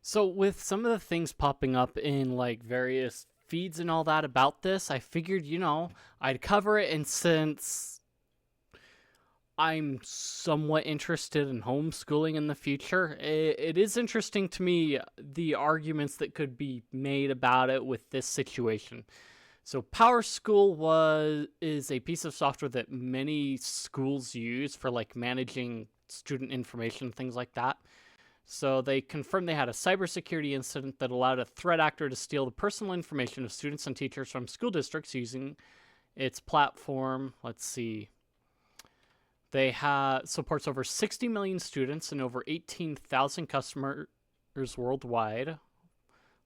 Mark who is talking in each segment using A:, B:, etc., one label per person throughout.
A: So with some of the things popping up in like various feeds and all that about this, I figured, I'd cover it. And since I'm somewhat interested in homeschooling in the future, it is interesting to me the arguments that could be made about it with this situation. So Powerschool is a piece of software that many schools use for like managing student information, things like that. So they confirmed they had a cybersecurity incident that allowed a threat actor to steal the personal information of students and teachers from school districts using its platform. Let's see. They supports over 60 million students and over 18,000 customers worldwide.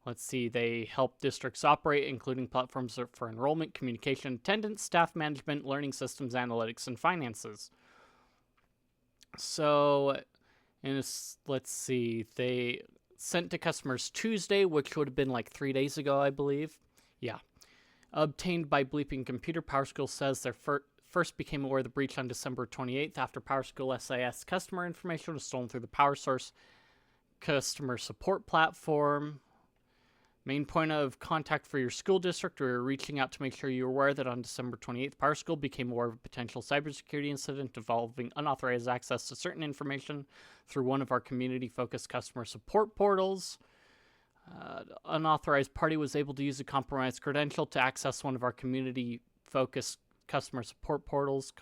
A: Let's see. They help districts operate, including platforms for enrollment, communication, attendance, staff management, learning systems, analytics, and finances. So, let's see. They sent to customers Tuesday, which would have been like 3 days ago, I believe. Yeah. Obtained by Bleeping Computer, Powerschool says their first became aware of the breach on December 28th after Powerschool SIS customer information was stolen through the PowerSource customer support platform. Main point of contact for your school district, we're reaching out to make sure you're aware that on December 28th, Powerschool became aware of a potential cybersecurity incident involving unauthorized access to certain information through one of our community-focused customer support portals. Unauthorized party was able to use a compromised credential to access one of our community-focused customer support portals.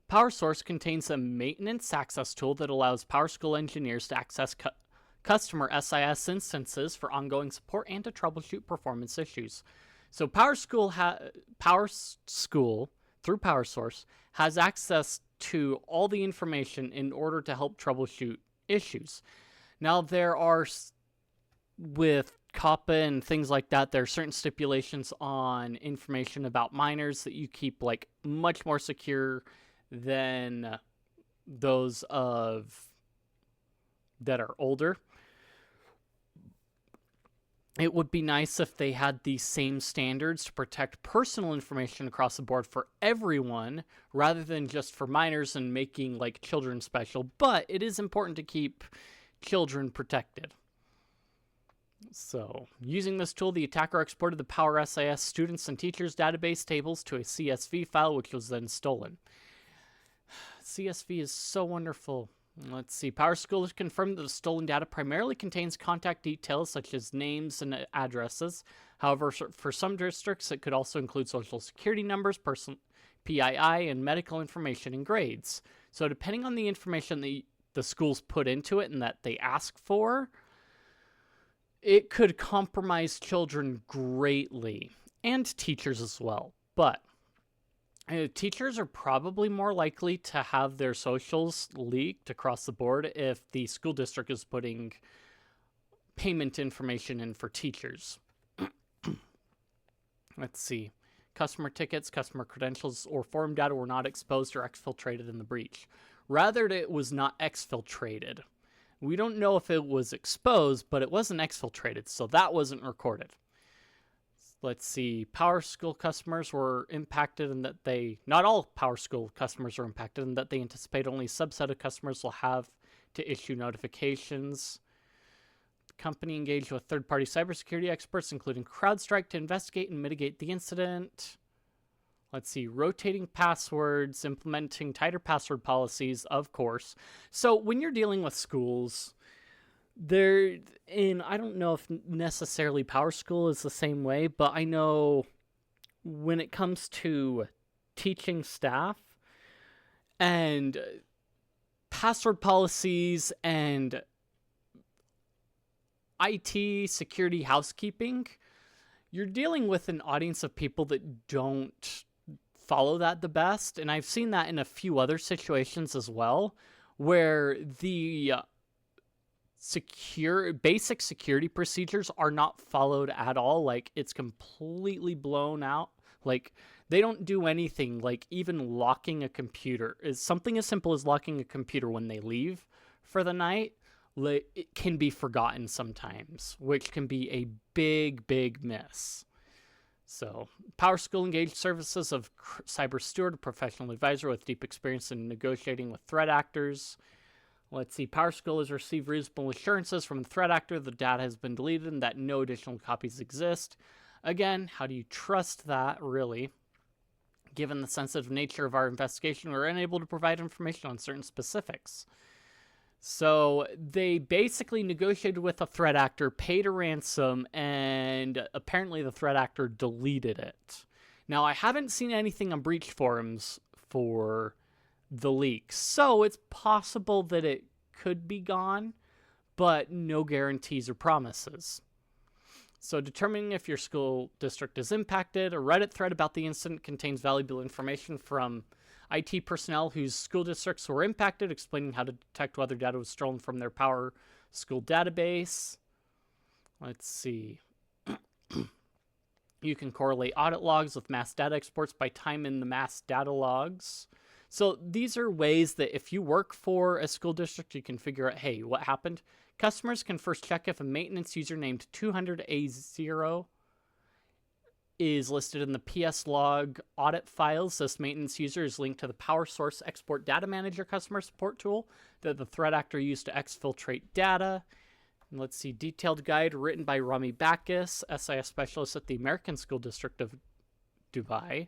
A: PowerSource contains a maintenance access tool that allows PowerSchool engineers to access customer SIS instances for ongoing support and to troubleshoot performance issues. So PowerSchool through PowerSource has access to all the information in order to help troubleshoot issues. Now there are, with COPPA and things like that, there are certain stipulations on information about minors that you keep like much more secure than those that are older. It would be nice if they had these same standards to protect personal information across the board for everyone rather than just for minors and making like children special, but it is important to keep children protected. So, using this tool, the attacker exported the PowerSIS students and teachers database tables to a CSV file, which was then stolen. CSV is so wonderful. Let's see. Powerschool has confirmed that the stolen data primarily contains contact details such as names and addresses. However, for some districts, it could also include social security numbers, personal PII, and medical information and grades. So depending on the information that the schools put into it and that they ask for, it could compromise children greatly, and teachers as well. But teachers are probably more likely to have their socials leaked across the board if the school district is putting payment information in for teachers. Let's see. Customer tickets, customer credentials, or form data were not exposed or exfiltrated in the breach. Rather, it was not exfiltrated. We don't know if it was exposed, but it wasn't exfiltrated, so that wasn't recorded. Let's see. Powerschool customers were impacted in that not all Powerschool customers are impacted in that they anticipate only a subset of customers will have to issue notifications. The company engaged with third-party cybersecurity experts, including CrowdStrike, to investigate and mitigate the incident. Let's see. Rotating passwords, implementing tighter password policies, of course. So when you're dealing with schools, I don't know if necessarily Powerschool is the same way, but I know when it comes to teaching staff and password policies and IT security housekeeping, you're dealing with an audience of people that don't follow that the best. And I've seen that in a few other situations as well, where the basic security procedures are not followed at all. Like, it's completely blown out. Like, they don't do anything. Like, even locking a computer is something as simple as locking a computer when they leave for the night. It can be forgotten sometimes, which can be a big miss. So, Powerschool engaged services of cyber steward, a professional advisor with deep experience in negotiating with threat actors. Let's see. Powerschool has received reasonable assurances from the threat actor the data has been deleted and that no additional copies exist. Again, how do you trust that, really? Given the sensitive nature of our investigation, we're unable to provide information on certain specifics. So they basically negotiated with a threat actor, paid a ransom, and apparently the threat actor deleted it. Now, I haven't seen anything on breach forums for the leak, so it's possible that it could be gone, but no guarantees or promises. So determining if your school district is impacted, a Reddit thread about the incident contains valuable information from IT personnel whose school districts were impacted, explaining how to detect whether data was stolen from their Powerschool database. Let's see. You can correlate audit logs with mass data exports by time in the mass data logs. So these are ways that if you work for a school district, you can figure out, hey, what happened? Customers can first check if a maintenance user named 200A0 is listed in the PS log audit files. This maintenance user is linked to the PowerSource Export Data Manager customer support tool that the threat actor used to exfiltrate data. And let's see, detailed guide written by Rami Bacchus, SIS specialist at the American School District of Dubai.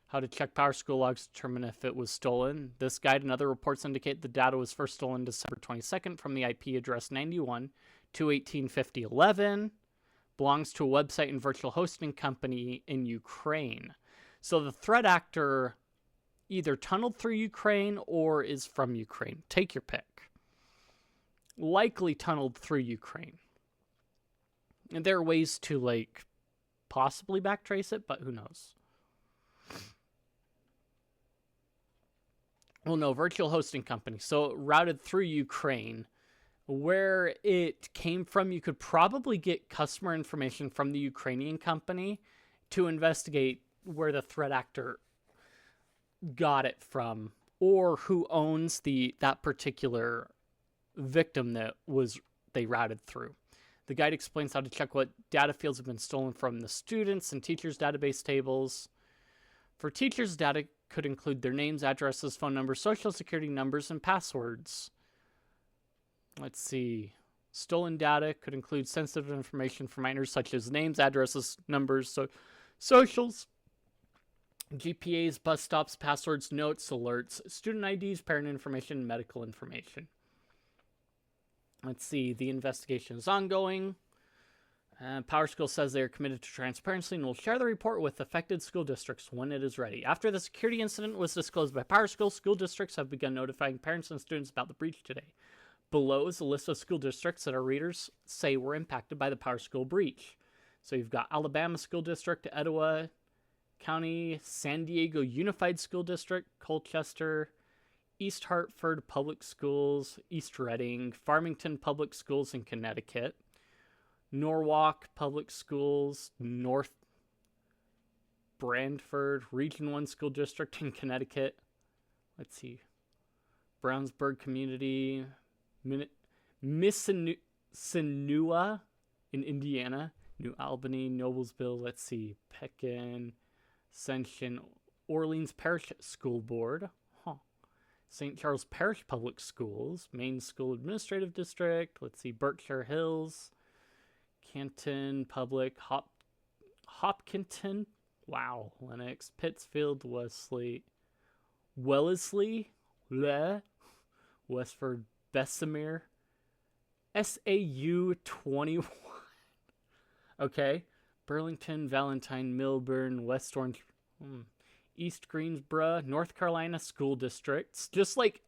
A: How to check Powerschool logs to determine if it was stolen. This guide and other reports indicate the data was first stolen December 22nd from the IP address 91.218.50.11. Belongs to a website and virtual hosting company in Ukraine. So the threat actor either tunneled through Ukraine or is from Ukraine. Take your pick. Likely tunneled through Ukraine. And there are ways to, possibly backtrace it, but who knows? Well, no, virtual hosting company. So it routed through Ukraine. Where it came from, you could probably get customer information from the Ukrainian company to investigate where the threat actor got it from or who owns that particular victim that they routed through. The guide explains how to check what data fields have been stolen from the students and teachers' database tables. For teachers, data could include their names, addresses, phone numbers, social security numbers, and passwords. Let's see. Stolen data could include sensitive information for minors such as names, addresses, numbers, socials, GPAs, bus stops, passwords, notes, alerts, student IDs, parent information, and medical information. Let's see. The investigation is ongoing. Powerschool says they are committed to transparency and will share the report with affected school districts when it is ready. After the security incident was disclosed by Powerschool, school districts have begun notifying parents and students about the breach today. Below is a list of school districts that our readers say were impacted by the Powerschool breach. So you've got Alabama School District, Etowah County, San Diego Unified School District, Colchester, East Hartford Public Schools, East Reading, Farmington Public Schools in Connecticut, Norwalk Public Schools, North Brantford Region 1 School District in Connecticut. Let's see. Brownsburg Community, Missinua in Indiana, New Albany, Noblesville, let's see, Pekin, Ascension, Orleans Parish School Board, St. Charles Parish Public Schools, Maine School Administrative District, let's see, Berkshire Hills, Canton Public, Hopkinton, wow, Lennox, Pittsfield, Wellesley, Westford, Bessemer, SAU 21, okay, Burlington, Valentine, Milburn, West Orange, East Greensboro, North Carolina school districts, just like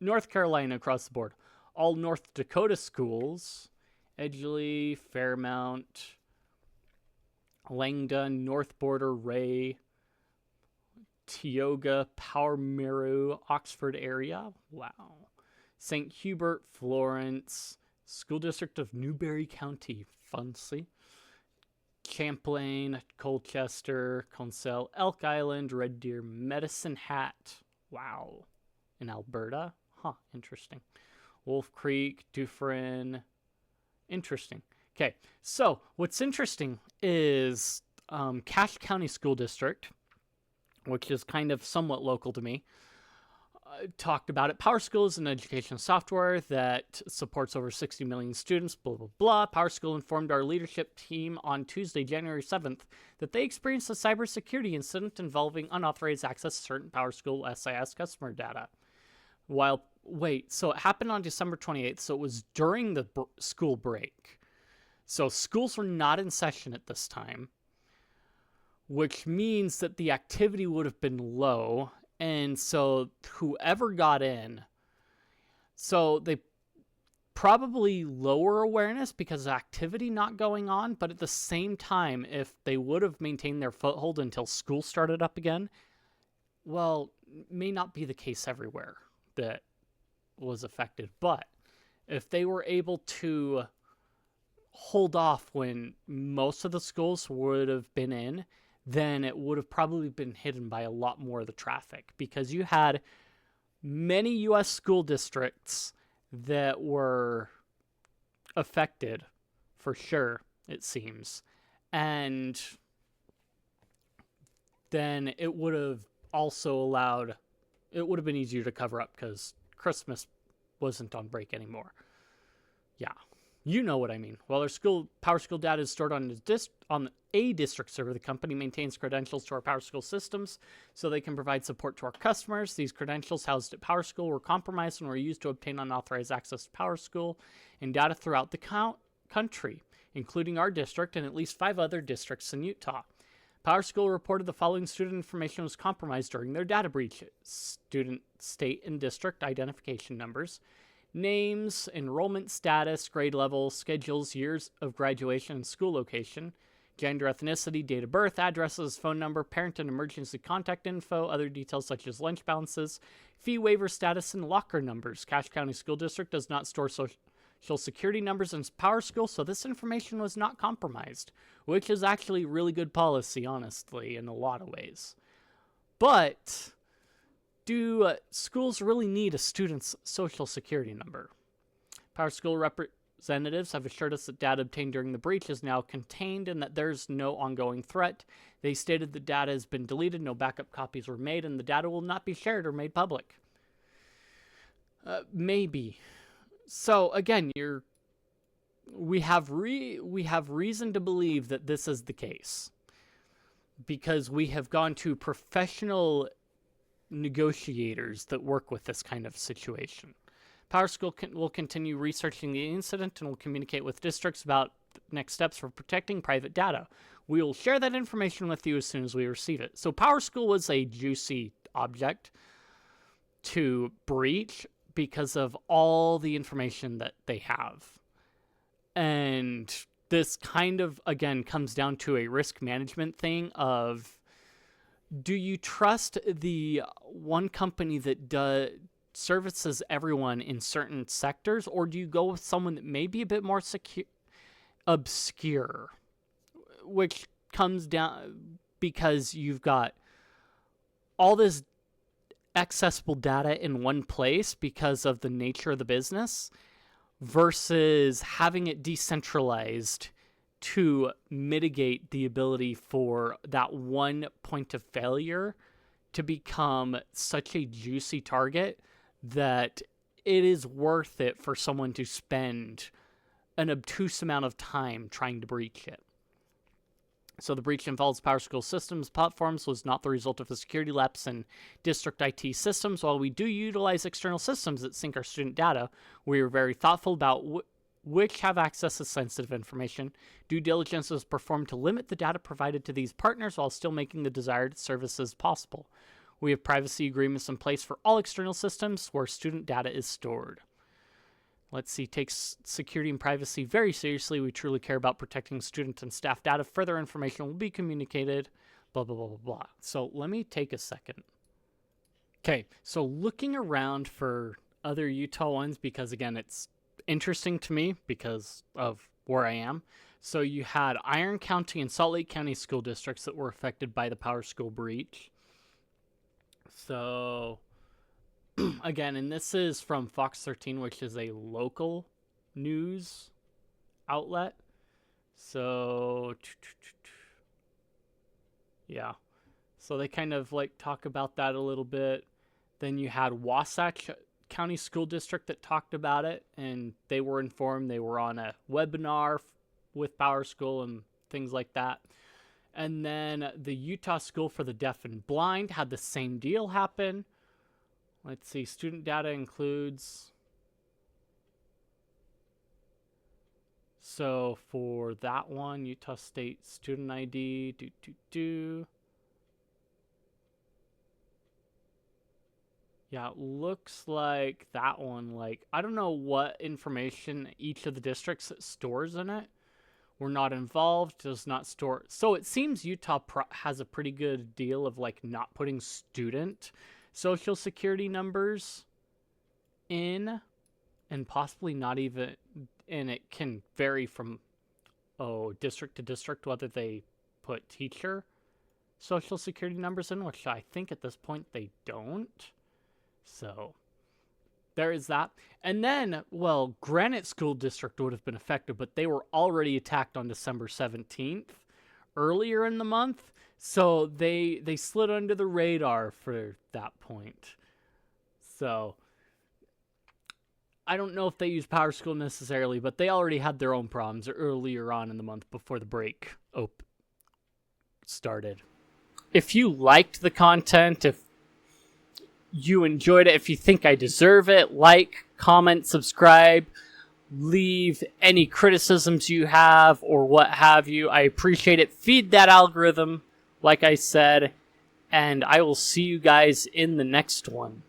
A: North Carolina across the board. All North Dakota schools, Edgeley, Fairmount, Langdon, North Border, Ray, Tioga, Power Meru, Oxford area, wow. St. Hubert, Florence, School District of Newberry County, fancy. Champlain, Colchester, Consell, Elk Island, Red Deer, Medicine Hat, wow, in Alberta, interesting. Wolf Creek, Dufferin, interesting. Okay, so what's interesting is Cache County School District, which is kind of somewhat local to me, talked about it. Powerschool is an educational software that supports over 60 million students, blah, blah, blah. Powerschool informed our leadership team on Tuesday, January 7th, that they experienced a cybersecurity incident involving unauthorized access to certain Powerschool SIS customer data. So it happened on December 28th, so it was during the school break. So schools were not in session at this time, which means that the activity would have been low. And so whoever got in, so they probably lower awareness because of activity not going on, but at the same time, if they would have maintained their foothold until school started up again, well, may not be the case everywhere that was affected. But if they were able to hold off when most of the schools would have been in, then it would have probably been hidden by a lot more of the traffic, because you had many U.S. school districts that were affected, for sure, it seems. And then it would have also it would have been easier to cover up because Christmas wasn't on break anymore. Yeah. You know what I mean. While our Powerschool data is stored on a district server, the company maintains credentials to our Powerschool systems so they can provide support to our customers. These credentials housed at Powerschool were compromised and were used to obtain unauthorized access to Powerschool and data throughout the country, including our district and at least 5 other districts in Utah. Powerschool reported the following student information was compromised during their data breach: student, state, and district identification numbers, names, enrollment status, grade level, schedules, years of graduation and school location, gender, ethnicity, date of birth, addresses, phone number, parent and emergency contact info, other details such as lunch balances, fee waiver status, and locker numbers. Cache County School District does not store social security numbers in Powerschool, so this information was not compromised, which is actually really good policy, honestly, in a lot of ways. But do schools really need a student's social security number? Powerschool representatives have assured us that data obtained during the breach is now contained and that there's no ongoing threat. They stated the data has been deleted, no backup copies were made, and the data will not be shared or made public. Maybe. So again, we have reason to believe that this is the case, because we have gone to professional negotiators that work with this kind of situation. Powerschool will continue researching the incident and will communicate with districts about next steps for protecting private data. We will share that information with you as soon as we receive it. So Powerschool was a juicy object to breach because of all the information that they have. And this kind of, again, comes down to a risk management thing of, do you trust the one company that services everyone in certain sectors, or do you go with someone that may be a bit more obscure, which comes down because you've got all this accessible data in one place because of the nature of the business versus having it decentralized to mitigate the ability for that one point of failure to become such a juicy target that it is worth it for someone to spend an obtuse amount of time trying to breach it. So the breach involves Powerschool systems platforms, was not the result of a security lapse in district IT systems. While we do utilize external systems that sync our student data, we are very thoughtful about which have access to sensitive information. Due diligence is performed to limit the data provided to these partners while still making the desired services possible. We have privacy agreements in place for all external systems where student data is stored. Let's see, takes security and privacy very seriously. We truly care about protecting student and staff data. Further information will be communicated, blah, blah, blah, blah, blah. So let me take a second. Okay, so looking around for other Utah ones, because again, it's interesting to me because of where I am. So you had Iron County and Salt Lake County school districts that were affected by the Powerschool breach. So again, and this is from Fox 13, which is a local news outlet. So Yeah. So they kind of like talk about that a little bit. Then you had Wasatch County School District that talked about it, and they were informed. They were on a webinar with Powerschool and things like that. And then the Utah School for the Deaf and Blind had the same deal happen. Let's see, student data includes... So for that one, Utah State student ID, Yeah, it looks like that one, like, I don't know what information each of the districts stores in it. We're not involved, does not store. So it seems Utah has a pretty good deal of like not putting student social security numbers in, and possibly not even, and it can vary from district to district whether they put teacher social security numbers in, which I think at this point they don't. So there is that. And then, well, Granite School District would have been affected, but they were already attacked on December 17th, earlier in the month. So they slid under the radar for that point. So I don't know if they use Powerschool necessarily, but they already had their own problems earlier on in the month before the break started. If you liked the content, if you enjoyed it, if you think I deserve it, like, comment, subscribe, leave any criticisms you have or what have you. I appreciate it. Feed that algorithm, like I said, and I will see you guys in the next one.